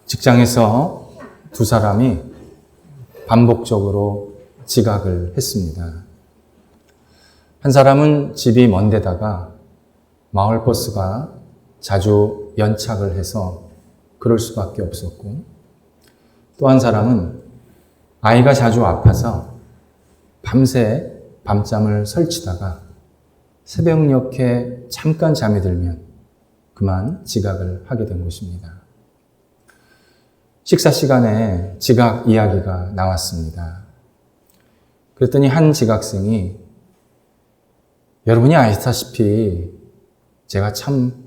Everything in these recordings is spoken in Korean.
직장에서 두 사람이 반복적으로 지각을 했습니다. 한 사람은 집이 먼 데다가 마을버스가 자주 연착을 해서 그럴 수밖에 없었고, 또 한 사람은 아이가 자주 아파서 밤새 밤잠을 설치다가 새벽녘에 잠깐 잠이 들면 그만 지각을 하게 된 것입니다. 식사 시간에 지각 이야기가 나왔습니다. 그랬더니 한 지각생이 여러분이 아시다시피 제가 참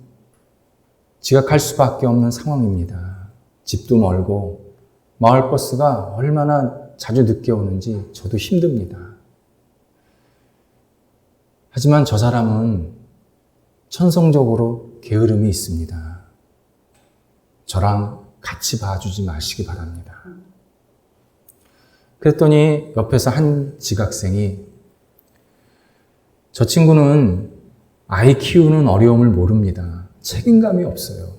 지각할 수밖에 없는 상황입니다. 집도 멀고 마을버스가 얼마나 자주 늦게 오는지 저도 힘듭니다. 하지만 저 사람은 천성적으로 게으름이 있습니다. 저랑 같이 봐주지 마시기 바랍니다. 그랬더니 옆에서 한 지각생이 저 친구는 아이 키우는 어려움을 모릅니다. 책임감이 없어요.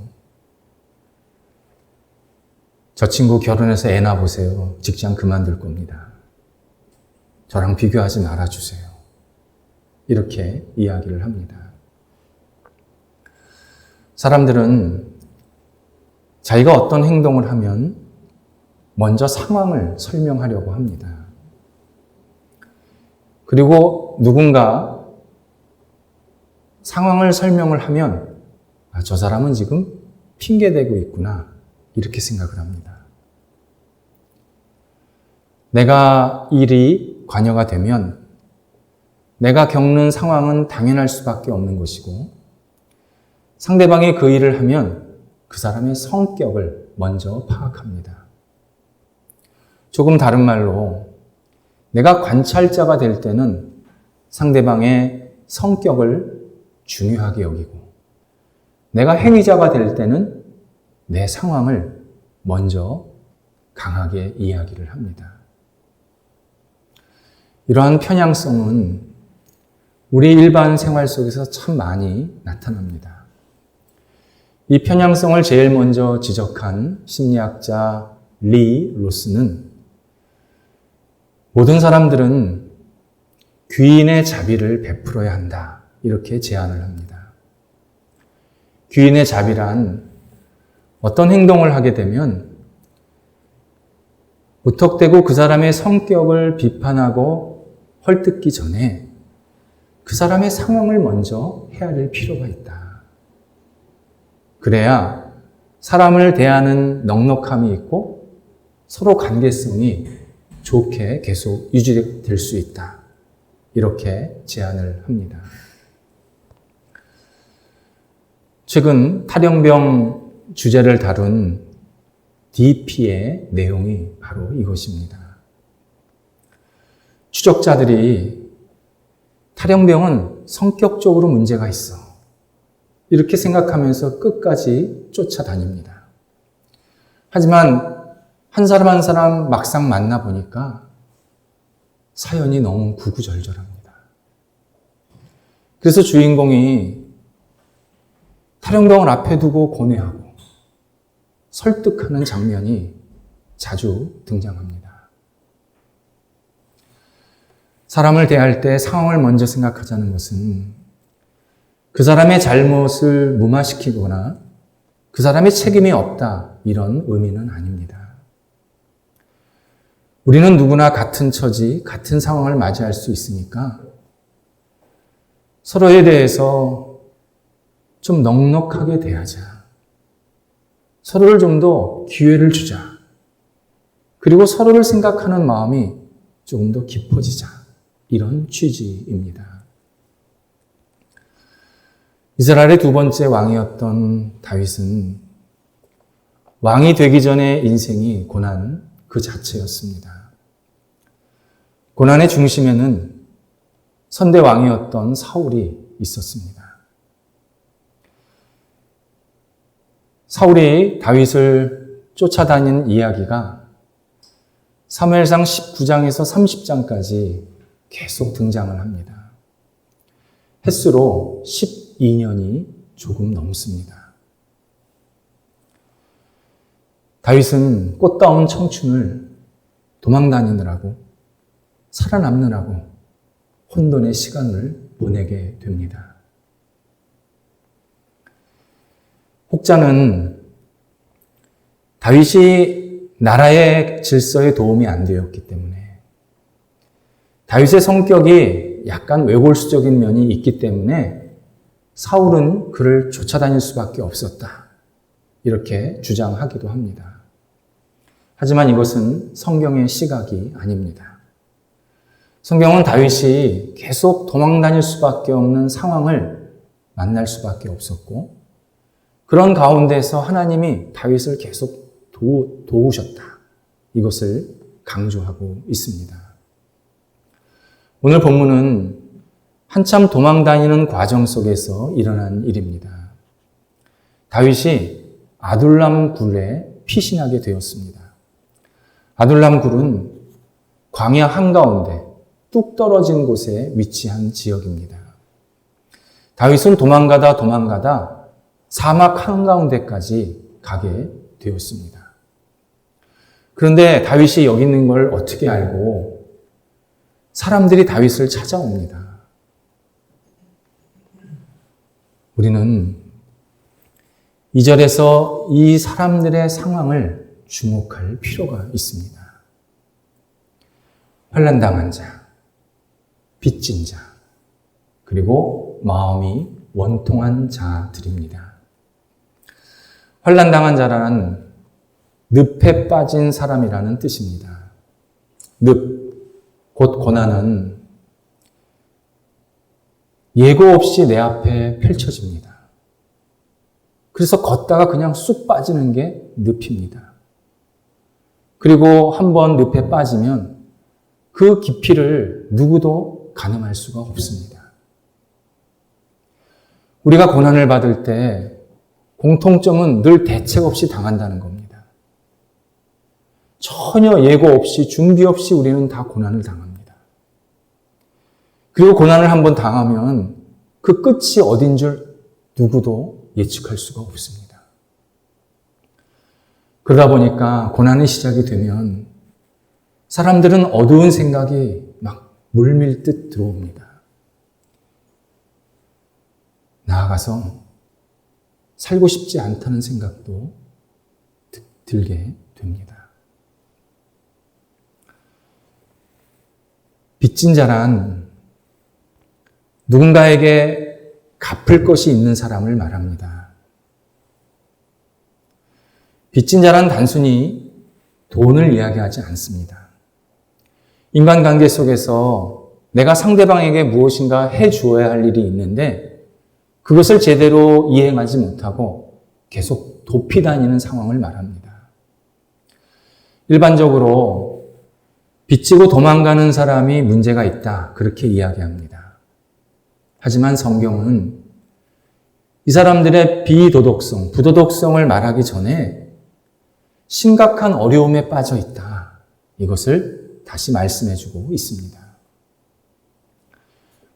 저 친구 결혼해서 애 낳아보세요. 직장 그만둘 겁니다. 저랑 비교하지 말아주세요. 이렇게 이야기를 합니다. 사람들은 자기가 어떤 행동을 하면 먼저 상황을 설명하려고 합니다. 그리고 누군가 상황을 설명을 하면 저 사람은 지금 핑계대고 있구나 이렇게 생각을 합니다. 내가 일이 관여가 되면 내가 겪는 상황은 당연할 수밖에 없는 것이고, 상대방이 그 일을 하면 그 사람의 성격을 먼저 파악합니다. 조금 다른 말로 내가 관찰자가 될 때는 상대방의 성격을 중요하게 여기고, 내가 행위자가 될 때는 내 상황을 먼저 강하게 이야기를 합니다. 이러한 편향성은 우리 일반 생활 속에서 참 많이 나타납니다. 이 편향성을 제일 먼저 지적한 심리학자 리 로스는 모든 사람들은 귀인의 자비를 베풀어야 한다 이렇게 제안을 합니다. 귀인의 자비란 어떤 행동을 하게 되면 무턱대고 그 사람의 성격을 비판하고 헐뜯기 전에 그 사람의 상황을 먼저 헤아릴 필요가 있다. 그래야 사람을 대하는 넉넉함이 있고 서로 관계성이 좋게 계속 유지될 수 있다. 이렇게 제안을 합니다. 최근 탈영병 주제를 다룬 DP의 내용이 바로 이것입니다. 추적자들이 탈영병은 성격적으로 문제가 있어 이렇게 생각하면서 끝까지 쫓아다닙니다. 하지만 한 사람 한 사람 막상 만나보니까 사연이 너무 구구절절합니다. 그래서 주인공이 탈영병을 앞에 두고 고뇌하고 설득하는 장면이 자주 등장합니다. 사람을 대할 때 상황을 먼저 생각하자는 것은 그 사람의 잘못을 무마시키거나 그 사람의 책임이 없다 이런 의미는 아닙니다. 우리는 누구나 같은 처지, 같은 상황을 맞이할 수 있으니까 서로에 대해서 좀 넉넉하게 대하자. 서로를 좀 더 기회를 주자. 그리고 서로를 생각하는 마음이 조금 더 깊어지자. 이런 취지입니다. 이스라엘의 두 번째 왕이었던 다윗은 왕이 되기 전에 인생이 고난 그 자체였습니다. 고난의 중심에는 선대 왕이었던 사울이 있었습니다. 사울이 다윗을 쫓아다닌 이야기가 사무엘상 19장에서 30장까지 계속 등장을 합니다. 횟수로 12년이 조금 넘습니다. 다윗은 꽃다운 청춘을 도망다니느라고 살아남느라고 혼돈의 시간을 보내게 됩니다. 혹자는 다윗이 나라의 질서에 도움이 안 되었기 때문에, 다윗의 성격이 약간 외골수적인 면이 있기 때문에 사울은 그를 쫓아다닐 수밖에 없었다, 이렇게 주장하기도 합니다. 하지만 이것은 성경의 시각이 아닙니다. 성경은 다윗이 계속 도망다닐 수밖에 없는 상황을 만날 수밖에 없었고, 그런 가운데서 하나님이 다윗을 계속 도우셨다, 이것을 강조하고 있습니다. 오늘 본문은 한참 도망다니는 과정 속에서 일어난 일입니다. 다윗이 아둘람 굴에 피신하게 되었습니다. 아둘람 굴은 광야 한가운데 뚝 떨어진 곳에 위치한 지역입니다. 다윗은 도망가다 사막 한가운데까지 가게 되었습니다. 그런데 다윗이 여기 있는 걸 어떻게 알고 사람들이 다윗을 찾아옵니다. 우리는 2절에서 이 사람들의 상황을 주목할 필요가 있습니다. 환난당한 자, 빚진 자, 그리고 마음이 원통한 자들입니다. 환난당한 자라는 늪에 빠진 사람이라는 뜻입니다. 늪, 곧 고난은 예고 없이 내 앞에 펼쳐집니다. 그래서 걷다가 그냥 쑥 빠지는 게 늪입니다. 그리고 한번 늪에 빠지면 그 깊이를 누구도 가늠할 수가 없습니다. 우리가 고난을 받을 때 공통점은 늘 대책 없이 당한다는 겁니다. 전혀 예고 없이 준비 없이 우리는 다 고난을 당합니다. 그리고 고난을 한번 당하면 그 끝이 어딘 줄 누구도 예측할 수가 없습니다. 그러다 보니까 고난의 시작이 되면 사람들은 어두운 생각이 막 물밀듯 들어옵니다. 나아가서 살고 싶지 않다는 생각도 들게 됩니다. 빚진 자란 누군가에게 갚을 것이 있는 사람을 말합니다. 빚진 자란 단순히 돈을 이야기하지 않습니다. 인간관계 속에서 내가 상대방에게 무엇인가 해주어야 할 일이 있는데 그것을 제대로 이행하지 못하고 계속 도피 다니는 상황을 말합니다. 일반적으로 빚지고 도망가는 사람이 문제가 있다, 그렇게 이야기합니다. 하지만 성경은 이 사람들의 비도덕성, 부도덕성을 말하기 전에 심각한 어려움에 빠져 있다, 이것을 다시 말씀해주고 있습니다.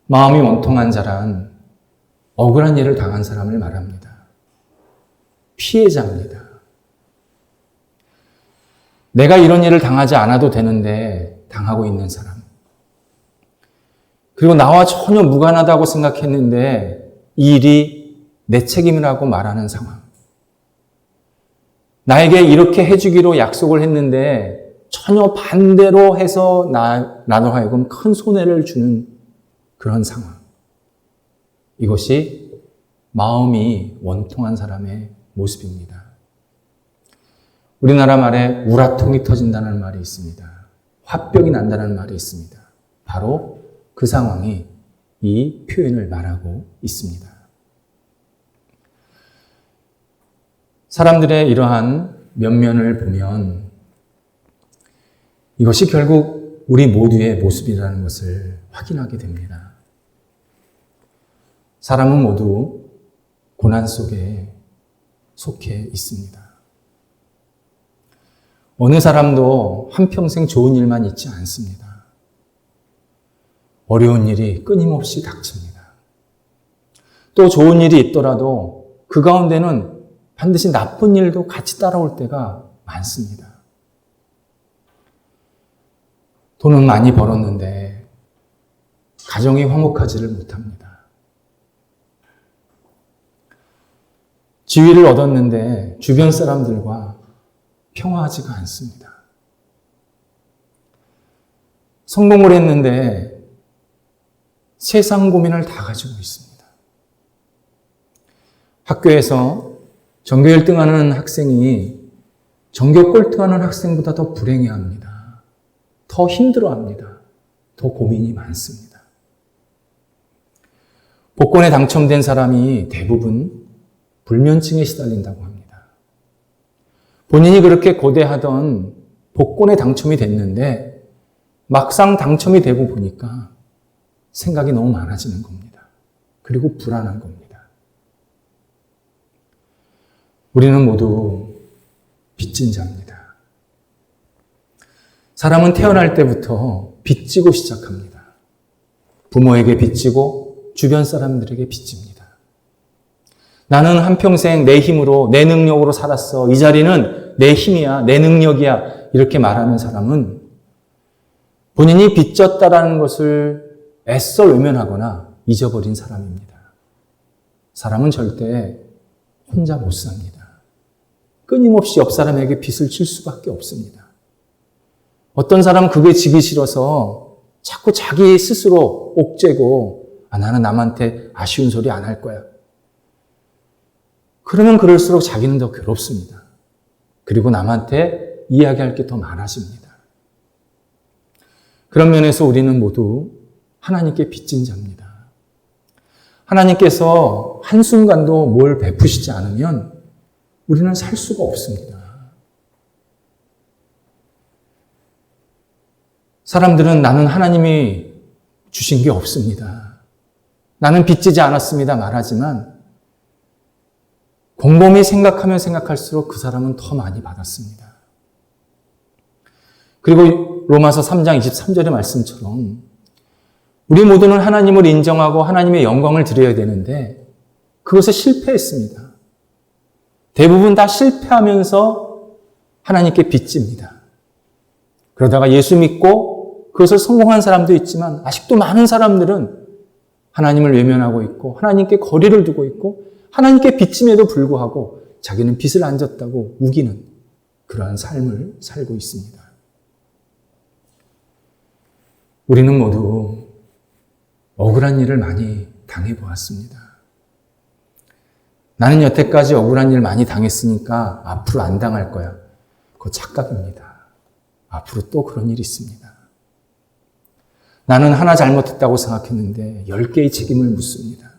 마음이 원통한 자란 억울한 일을 당한 사람을 말합니다. 피해자입니다. 내가 이런 일을 당하지 않아도 되는데 당하고 있는 사람. 그리고 나와 전혀 무관하다고 생각했는데 이 일이 내 책임이라고 말하는 상황. 나에게 이렇게 해주기로 약속을 했는데 전혀 반대로 해서 나로 하여금 큰 손해를 주는 그런 상황. 이것이 마음이 원통한 사람의 모습입니다. 우리나라 말에 우라통이 터진다는 말이 있습니다. 화병이 난다는 말이 있습니다. 바로 그 상황이 이 표현을 말하고 있습니다. 사람들의 이러한 면면을 보면 이것이 결국 우리 모두의 모습이라는 것을 확인하게 됩니다. 사람은 모두 고난 속에 속해 있습니다. 어느 사람도 한평생 좋은 일만 있지 않습니다. 어려운 일이 끊임없이 닥칩니다. 또 좋은 일이 있더라도 그 가운데는 반드시 나쁜 일도 같이 따라올 때가 많습니다. 돈은 많이 벌었는데 가정이 화목하지를 못합니다. 지위를 얻었는데 주변 사람들과 평화하지가 않습니다. 성공을 했는데 세상 고민을 다 가지고 있습니다. 학교에서 전교 1등하는 학생이 전교 꼴등하는 학생보다 더 불행해합니다. 더 힘들어합니다. 더 고민이 많습니다. 복권에 당첨된 사람이 대부분 불면증에 시달린다고 합니다. 본인이 그렇게 고대하던 복권에 당첨이 됐는데 막상 당첨이 되고 보니까 생각이 너무 많아지는 겁니다. 그리고 불안한 겁니다. 우리는 모두 빚진 자입니다. 사람은 태어날 때부터 빚지고 시작합니다. 부모에게 빚지고 주변 사람들에게 빚집니다. 나는 한평생 내 힘으로, 내 능력으로 살았어. 이 자리는 내 힘이야, 내 능력이야. 이렇게 말하는 사람은 본인이 빚졌다라는 것을 애써 외면하거나 잊어버린 사람입니다. 사람은 절대 혼자 못 삽니다. 끊임없이 옆 사람에게 빚을 질 수밖에 없습니다. 어떤 사람은 그게 지기 싫어서 자꾸 자기 스스로 옥죄고 나는 남한테 아쉬운 소리 안 할 거야. 그러면 그럴수록 자기는 더 괴롭습니다. 그리고 남한테 이야기할 게 더 많아집니다. 그런 면에서 우리는 모두 하나님께 빚진 자입니다. 하나님께서 한순간도 뭘 베푸시지 않으면 우리는 살 수가 없습니다. 사람들은 나는 하나님이 주신 게 없습니다. 나는 빚지지 않았습니다. 말하지만 곰곰이 생각하면 생각할수록 그 사람은 더 많이 받았습니다. 그리고 로마서 3장 23절의 말씀처럼 우리 모두는 하나님을 인정하고 하나님의 영광을 드려야 되는데 그것에 실패했습니다. 대부분 다 실패하면서 하나님께 빚집니다. 그러다가 예수 믿고 그것을 성공한 사람도 있지만 아직도 많은 사람들은 하나님을 외면하고 있고 하나님께 거리를 두고 있고 하나님께 빚짐에도 불구하고 자기는 빚을 안 졌다고 우기는 그러한 삶을 살고 있습니다. 우리는 모두 억울한 일을 많이 당해보았습니다. 나는 여태까지 억울한 일 많이 당했으니까 앞으로 안 당할 거야. 그거 착각입니다. 앞으로 또 그런 일이 있습니다. 나는 하나 잘못했다고 생각했는데 10개의 책임을 묻습니다.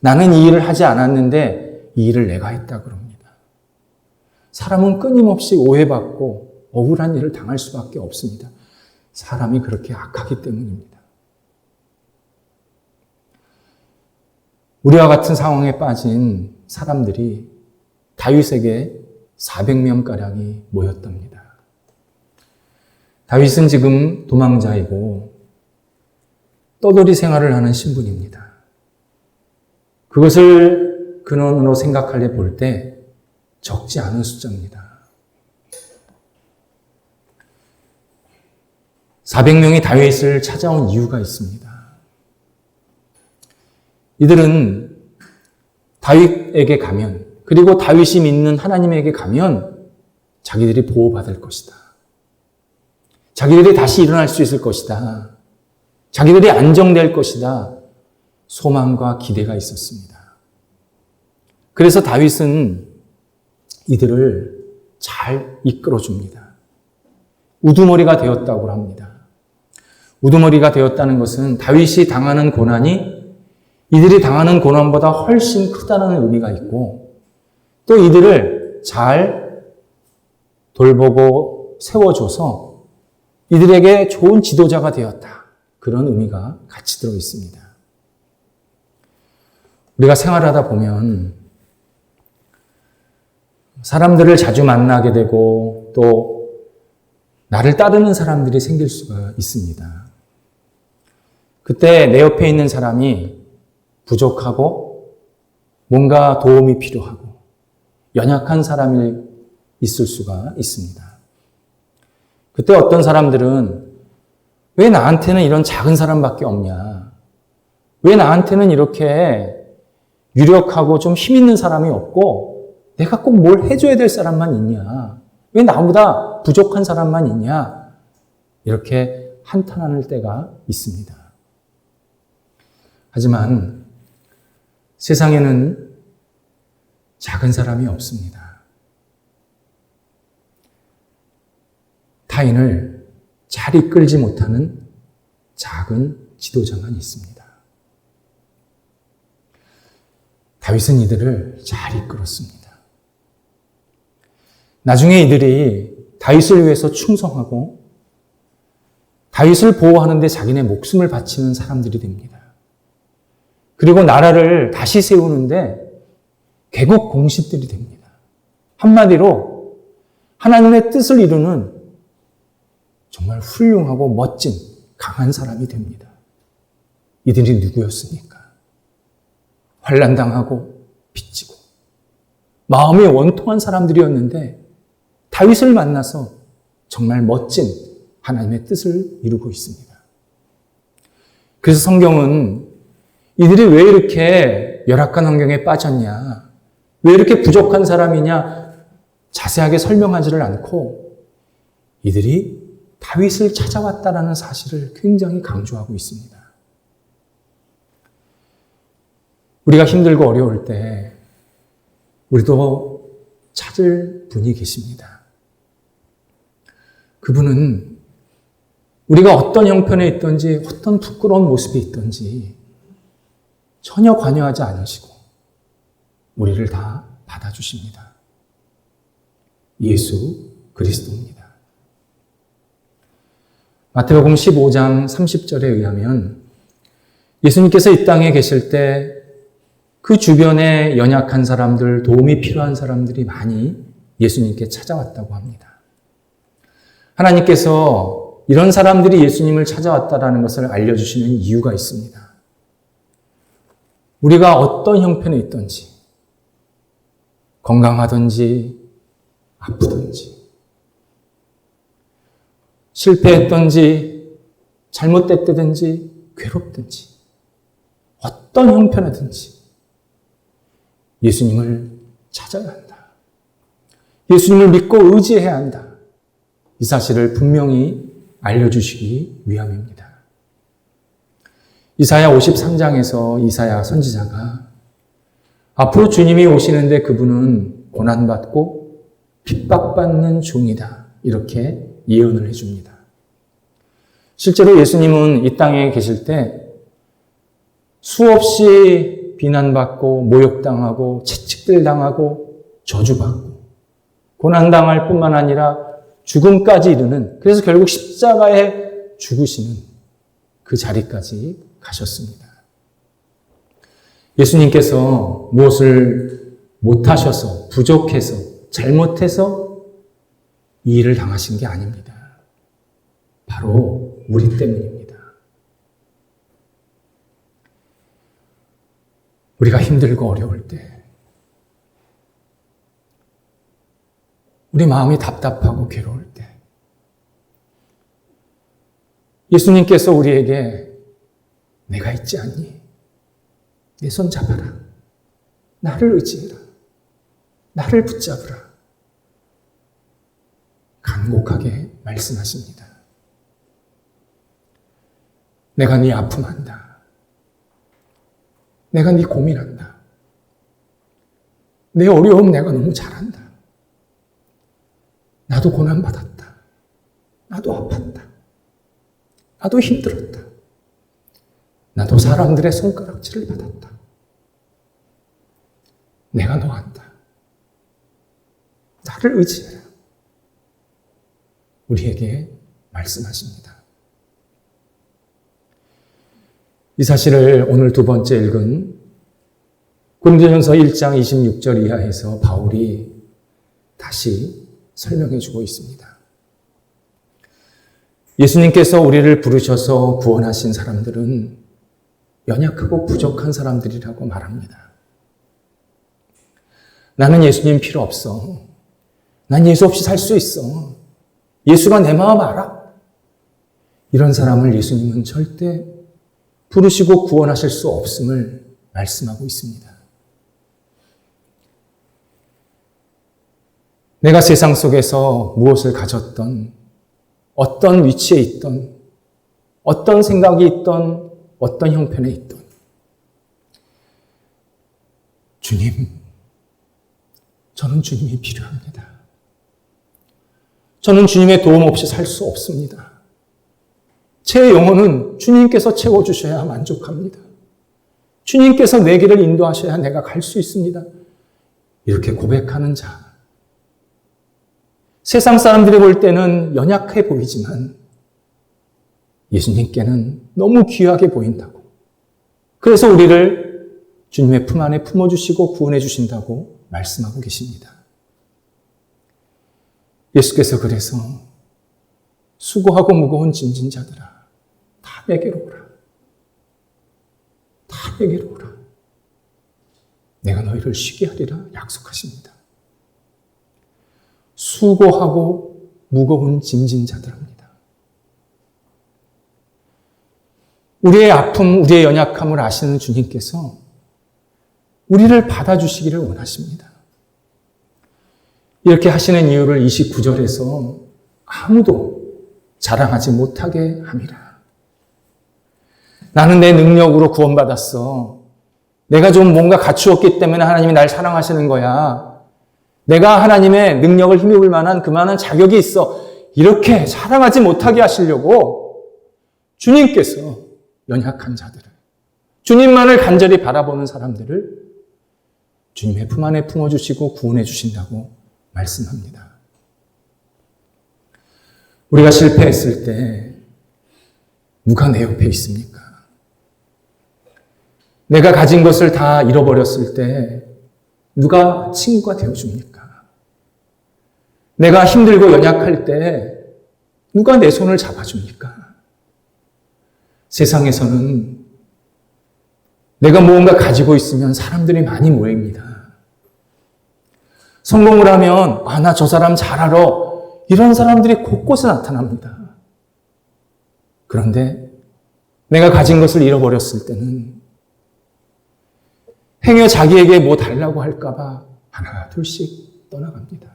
나는 이 일을 하지 않았는데 이 일을 내가 했다 그럽니다. 사람은 끊임없이 오해받고 억울한 일을 당할 수밖에 없습니다. 사람이 그렇게 악하기 때문입니다. 우리와 같은 상황에 빠진 사람들이 다윗에게 400명가량이 모였답니다. 다윗은 지금 도망자이고 떠돌이 생활을 하는 신분입니다. 그것을 근원으로 생각하려 볼 때 적지 않은 숫자입니다. 400명이 다윗을 찾아온 이유가 있습니다. 이들은 다윗에게 가면, 그리고 다윗이 믿는 하나님에게 가면 자기들이 보호받을 것이다. 자기들이 다시 일어날 수 있을 것이다. 자기들이 안정될 것이다. 소망과 기대가 있었습니다. 그래서 다윗은 이들을 잘 이끌어줍니다. 우두머리가 되었다고 합니다. 우두머리가 되었다는 것은 다윗이 당하는 고난이 이들이 당하는 고난보다 훨씬 크다는 의미가 있고 또 이들을 잘 돌보고 세워줘서 이들에게 좋은 지도자가 되었다. 그런 의미가 같이 들어 있습니다. 우리가 생활하다 보면 사람들을 자주 만나게 되고 또 나를 따르는 사람들이 생길 수가 있습니다. 그때 내 옆에 있는 사람이 부족하고 뭔가 도움이 필요하고 연약한 사람일 있을 수가 있습니다. 그때 어떤 사람들은 왜 나한테는 이런 작은 사람밖에 없냐? 왜 나한테는 이렇게 유력하고 좀 힘 있는 사람이 없고 내가 꼭 뭘 해줘야 될 사람만 있냐? 왜 나보다 부족한 사람만 있냐? 이렇게 한탄할 때가 있습니다. 하지만 세상에는 작은 사람이 없습니다. 타인을 잘 이끌지 못하는 작은 지도자만 있습니다. 다윗은 이들을 잘 이끌었습니다. 나중에 이들이 다윗을 위해서 충성하고 다윗을 보호하는 데 자기네 목숨을 바치는 사람들이 됩니다. 그리고 나라를 다시 세우는데 개국 공신들이 됩니다. 한마디로 하나님의 뜻을 이루는 정말 훌륭하고 멋진 강한 사람이 됩니다. 이들이 누구였습니까? 환난당하고 빚지고 마음이 원통한 사람들이었는데 다윗을 만나서 정말 멋진 하나님의 뜻을 이루고 있습니다. 그래서 성경은 이들이 왜 이렇게 열악한 환경에 빠졌냐, 왜 이렇게 부족한 사람이냐 자세하게 설명하지를 않고 이들이 다윗을 찾아왔다라는 사실을 굉장히 강조하고 있습니다. 우리가 힘들고 어려울 때 우리도 찾을 분이 계십니다. 그분은 우리가 어떤 형편에 있든지 어떤 부끄러운 모습에 있든지 전혀 관여하지 않으시고 우리를 다 받아주십니다. 예수 그리스도입니다. 마태복음 15장 30절에 의하면 예수님께서 이 땅에 계실 때 그 주변에 연약한 사람들, 도움이 필요한 사람들이 많이 예수님께 찾아왔다고 합니다. 하나님께서 이런 사람들이 예수님을 찾아왔다라는 것을 알려주시는 이유가 있습니다. 우리가 어떤 형편에 있든지, 건강하든지, 아프든지, 실패했든지, 잘못됐든지, 괴롭든지, 어떤 형편이든지 예수님을 찾아야 한다. 예수님을 믿고 의지해야 한다. 이 사실을 분명히 알려주시기 위함입니다. 이사야 53장에서 이사야 선지자가 앞으로 주님이 오시는데 그분은 고난받고 핍박받는 종이다. 이렇게 예언을 해줍니다. 실제로 예수님은 이 땅에 계실 때 수없이 비난받고 모욕당하고 채찍질 당하고 저주받고 고난당할 뿐만 아니라 죽음까지 이르는, 그래서 결국 십자가에 죽으시는 그 자리까지 가셨습니다. 예수님께서 무엇을 못하셔서, 부족해서, 잘못해서 이 일을 당하신 게 아닙니다. 바로 우리 때문입니다. 우리가 힘들고 어려울 때, 우리 마음이 답답하고 괴로울 때, 예수님께서 우리에게 내가 있지 않니? 내 손 잡아라. 나를 의지해라. 나를 붙잡으라. 간곡하게 말씀하십니다. 내가 네 아픔한다. 내가 네 고민한다. 내 어려움 내가 너무 잘한다. 나도 고난받았다. 나도 아팠다. 나도 힘들었다. 나도 사람들의 손가락질을 받았다. 내가 너 안다. 나를 의지해라. 우리에게 말씀하십니다. 이 사실을 오늘 두 번째 읽은 고린도전서 1장 26절 이하에서 바울이 다시 설명해 주고 있습니다. 예수님께서 우리를 부르셔서 구원하신 사람들은 연약하고 부족한 사람들이라고 말합니다. 나는 예수님 필요 없어. 난 예수 없이 살 수 있어. 예수가 내 마음 알아. 이런 사람을 예수님은 절대 부르시고 구원하실 수 없음을 말씀하고 있습니다. 내가 세상 속에서 무엇을 가졌던, 어떤 위치에 있던, 어떤 생각이 있던, 어떤 형편에 있던, 주님, 저는 주님이 필요합니다. 저는 주님의 도움 없이 살 수 없습니다. 제 영혼은 주님께서 채워주셔야 만족합니다. 주님께서 내 길을 인도하셔야 내가 갈 수 있습니다. 이렇게 고백하는 자. 세상 사람들이 볼 때는 연약해 보이지만 예수님께는 너무 귀하게 보인다고. 그래서 우리를 주님의 품 안에 품어주시고 구원해 주신다고 말씀하고 계십니다. 예수께서 그래서 수고하고 무거운 짐진 자들아, 다 내게로 오라. 다 내게로 오라. 내가 너희를 쉬게 하리라 약속하십니다. 수고하고 무거운 짐진 자들입니다. 우리의 아픔, 우리의 연약함을 아시는 주님께서 우리를 받아주시기를 원하십니다. 이렇게 하시는 이유를 29절에서 아무도 자랑하지 못하게 함이라. 나는 내 능력으로 구원받았어. 내가 좀 뭔가 갖추었기 때문에 하나님이 날 사랑하시는 거야. 내가 하나님의 능력을 힘입을 만한 그만한 자격이 있어. 이렇게 자랑하지 못하게 하시려고 주님께서 연약한 자들을, 주님만을 간절히 바라보는 사람들을 주님의 품 안에 품어주시고 구원해 주신다고 말씀합니다. 우리가 실패했을 때 누가 내 옆에 있습니까? 내가 가진 것을 다 잃어버렸을 때 누가 친구가 되어줍니까? 내가 힘들고 연약할 때 누가 내 손을 잡아줍니까? 세상에서는 내가 무언가 가지고 있으면 사람들이 많이 모입니다. 성공을 하면 나 저 사람 잘 알아. 이런 사람들이 곳곳에 나타납니다. 그런데 내가 가진 것을 잃어버렸을 때는 행여 자기에게 뭐 달라고 할까 봐 하나 둘씩 떠나갑니다.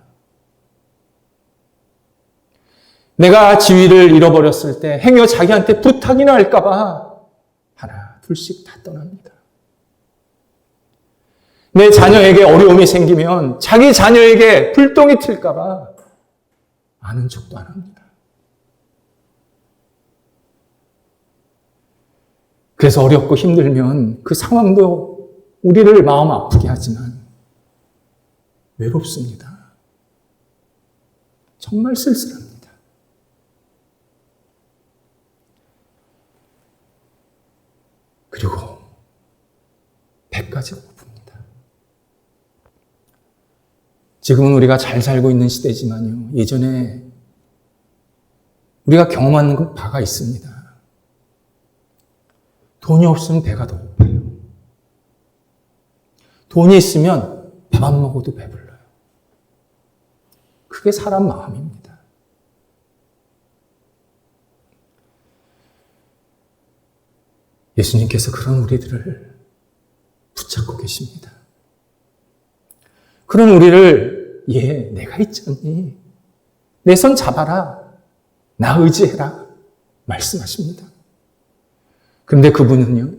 내가 지위를 잃어버렸을 때 행여 자기한테 부탁이나 할까 봐 하나 둘씩 다 떠납니다. 내 자녀에게 어려움이 생기면 자기 자녀에게 불똥이 튈까 봐 아는 척도 안 합니다. 그래서 어렵고 힘들면 그 상황도 우리를 마음 아프게 하지만 외롭습니다. 정말 쓸쓸합니다. 그리고 배까지 고픕니다. 지금은 우리가 잘 살고 있는 시대지만요, 예전에 우리가 경험한 바가 있습니다. 돈이 없으면 배가 더 고파요. 돈이 있으면 밥안 먹어도 배불러요. 그게 사람 마음입니다. 예수님께서 그런 우리들을 붙잡고 계십니다. 그런 우리를 내가 있잖니. 내 손 잡아라. 나 의지해라. 말씀하십니다. 그런데 그분은요,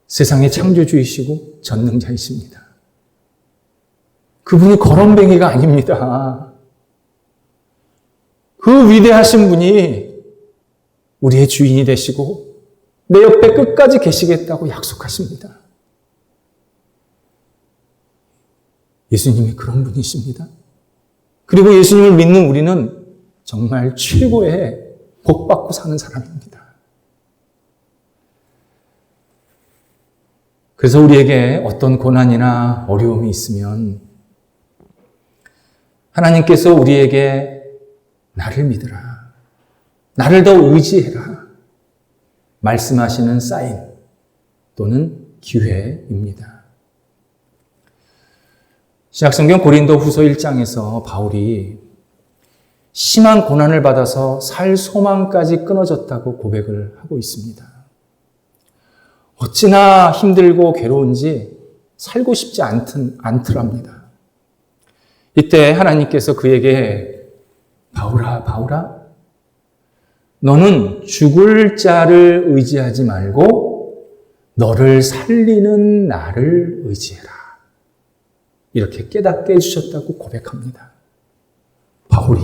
세상의 창조주이시고 전능자이십니다. 그분이 거렁뱅이가 아닙니다. 그 위대하신 분이 우리의 주인이 되시고 내 옆에 끝까지 계시겠다고 약속하십니다. 예수님이 그런 분이십니다. 그리고 예수님을 믿는 우리는 정말 최고의 복받고 사는 사람입니다. 그래서 우리에게 어떤 고난이나 어려움이 있으면 하나님께서 우리에게 나를 믿으라, 나를 더 의지해라 말씀하시는 사인 또는 기회입니다. 신약성경 고린도후서 1장에서 바울이 심한 고난을 받아서 살 소망까지 끊어졌다고 고백을 하고 있습니다. 어찌나 힘들고 괴로운지 살고 싶지 않더랍니다. 이때 하나님께서 그에게 바울아, 바울아, 너는 죽을 자를 의지하지 말고 너를 살리는 나를 의지해라. 이렇게 깨닫게 해주셨다고 고백합니다. 바울이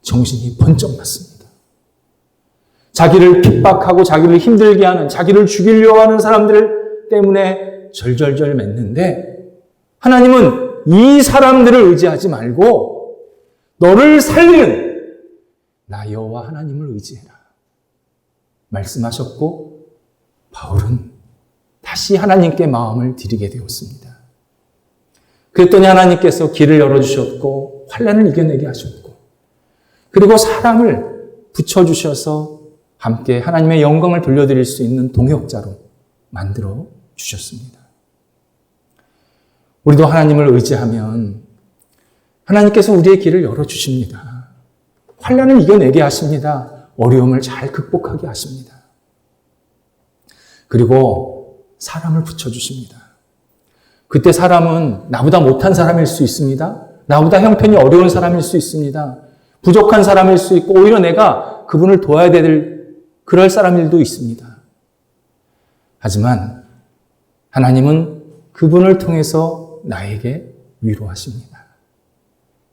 정신이 번쩍 났습니다. 자기를 핍박하고 자기를 힘들게 하는, 자기를 죽이려고 하는 사람들 때문에 절절절 맺는데 하나님은 이 사람들을 의지하지 말고 너를 살리는 나 여호와 하나님을 의지해라 말씀하셨고 바울은 다시 하나님께 마음을 드리게 되었습니다. 그랬더니 하나님께서 길을 열어주셨고 환난을 이겨내게 하셨고 그리고 사람을 붙여주셔서 함께 하나님의 영광을 돌려드릴 수 있는 동역자로 만들어 주셨습니다. 우리도 하나님을 의지하면 하나님께서 우리의 길을 열어주십니다. 환난을 이겨내게 하십니다. 어려움을 잘 극복하게 하십니다. 그리고 사람을 붙여주십니다. 그때 사람은 나보다 못한 사람일 수 있습니다. 나보다 형편이 어려운 사람일 수 있습니다. 부족한 사람일 수 있고 오히려 내가 그분을 도와야 될 그럴 사람일도 있습니다. 하지만 하나님은 그분을 통해서 나에게 위로하십니다.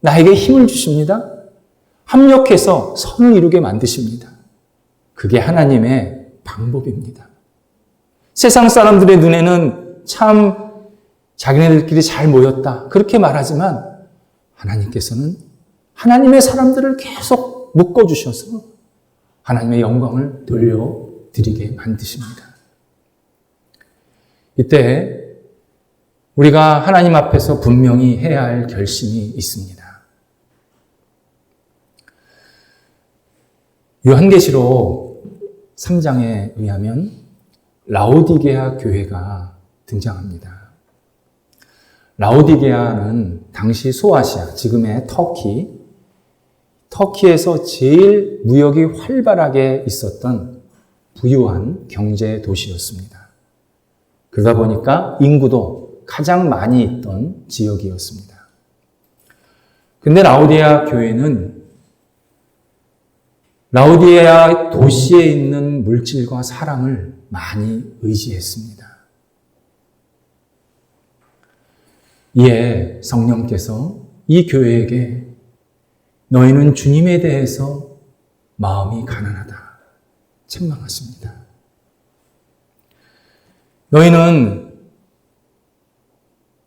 나에게 힘을 주십니다. 합력해서 선을 이루게 만드십니다. 그게 하나님의 방법입니다. 세상 사람들의 눈에는 참 자기네들끼리 잘 모였다 그렇게 말하지만 하나님께서는 하나님의 사람들을 계속 묶어주셔서 하나님의 영광을 돌려드리게 만드십니다. 이때 우리가 하나님 앞에서 분명히 해야 할 결심이 있습니다. 요한계시록 3장에 의하면 라오디게아 교회가 등장합니다. 라오디게아는 당시 소아시아, 지금의 터키에서 제일 무역이 활발하게 있었던 부유한 경제 도시였습니다. 그러다 보니까 인구도 가장 많이 있던 지역이었습니다. 근데 라오디게아 교회는 라오디게아 도시에 있는 물질과 사람을 많이 의지했습니다. 이에 성령께서 이 교회에게 너희는 주님에 대해서 마음이 가난하다 책망하십니다. 너희는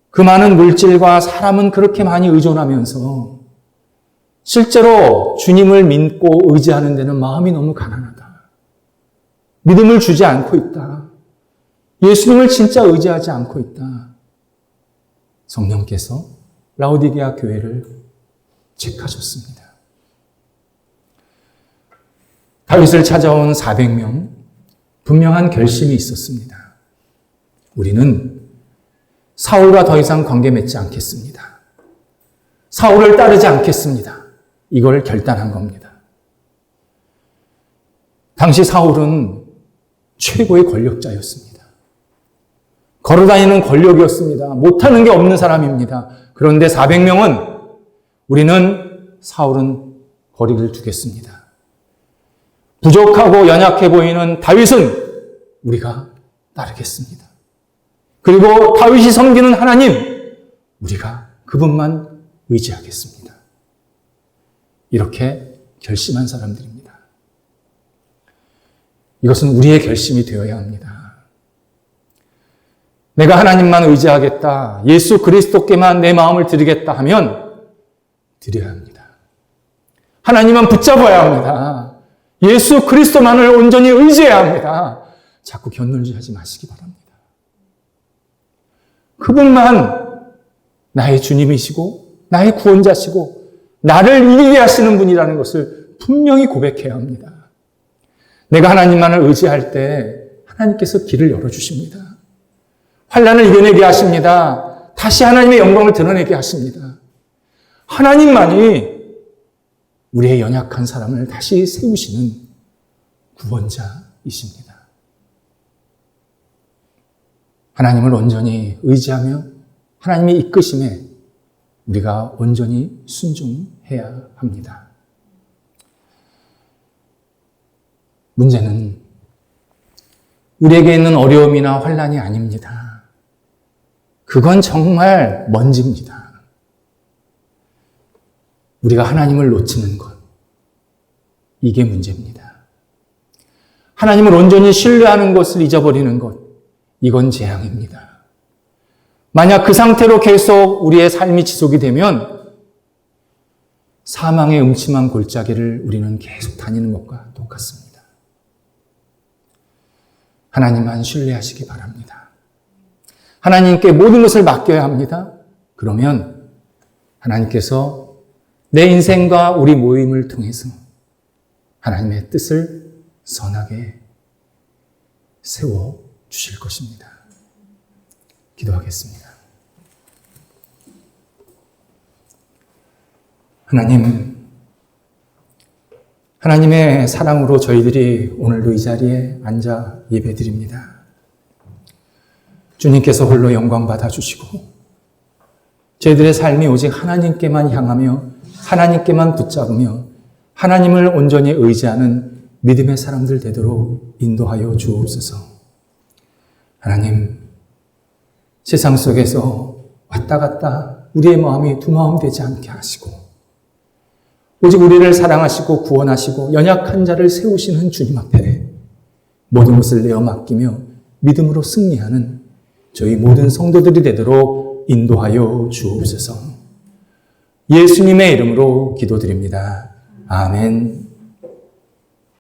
그 많은 물질과 사람은 그렇게 많이 의존하면서 실제로 주님을 믿고 의지하는 데는 마음이 너무 가난하다. 믿음을 주지 않고 있다. 예수님을 진짜 의지하지 않고 있다. 성령께서 라오디게아 교회를 책하셨습니다. 다윗을 찾아온 400명, 분명한 결심이 있었습니다. 우리는 사울과 더 이상 관계 맺지 않겠습니다. 사울을 따르지 않겠습니다. 이걸 결단한 겁니다. 당시 사울은 최고의 권력자였습니다. 걸어다니는 권력이었습니다. 못하는 게 없는 사람입니다. 그런데 400명은 우리는 사울은 거리를 두겠습니다. 부족하고 연약해 보이는 다윗은 우리가 따르겠습니다. 그리고 다윗이 섬기는 하나님, 우리가 그분만 의지하겠습니다. 이렇게 결심한 사람들입니다. 이것은 우리의 결심이 되어야 합니다. 내가 하나님만 의지하겠다, 예수 그리스도께만 내 마음을 드리겠다 하면 드려야 합니다. 하나님만 붙잡아야 합니다. 예수 그리스도만을 온전히 의지해야 합니다. 자꾸 견놀질하지 마시기 바랍니다. 그분만 나의 주님이시고 나의 구원자시고 나를 이기게 하시는 분이라는 것을 분명히 고백해야 합니다. 내가 하나님만을 의지할 때 하나님께서 길을 열어주십니다. 환난을 이겨내게 하십니다. 다시 하나님의 영광을 드러내게 하십니다. 하나님만이 우리의 연약한 사람을 다시 세우시는 구원자이십니다. 하나님을 온전히 의지하며 하나님의 이끄심에 우리가 온전히 순종해야 합니다. 문제는 우리에게 있는 어려움이나 환난이 아닙니다. 그건 정말 먼지입니다. 우리가 하나님을 놓치는 것, 이게 문제입니다. 하나님을 온전히 신뢰하는 것을 잊어버리는 것, 이건 재앙입니다. 만약 그 상태로 계속 우리의 삶이 지속이 되면 사망의 음침한 골짜기를 우리는 계속 다니는 것과 똑같습니다. 하나님만 신뢰하시기 바랍니다. 하나님께 모든 것을 맡겨야 합니다. 그러면 하나님께서 내 인생과 우리 모임을 통해서 하나님의 뜻을 선하게 세워 주실 것입니다. 기도하겠습니다. 하나님의 사랑으로 저희들이 오늘도 이 자리에 앉아 예배드립니다. 주님께서 홀로 영광 받아주시고 저희들의 삶이 오직 하나님께만 향하며 하나님께만 붙잡으며 하나님을 온전히 의지하는 믿음의 사람들 되도록 인도하여 주옵소서. 하나님, 세상 속에서 왔다 갔다 우리의 마음이 두 마음 되지 않게 하시고 오직 우리를 사랑하시고 구원하시고 연약한 자를 세우시는 주님 앞에 모든 것을 내어 맡기며 믿음으로 승리하는 저희 모든 성도들이 되도록 인도하여 주옵소서. 예수님의 이름으로 기도드립니다. 아멘.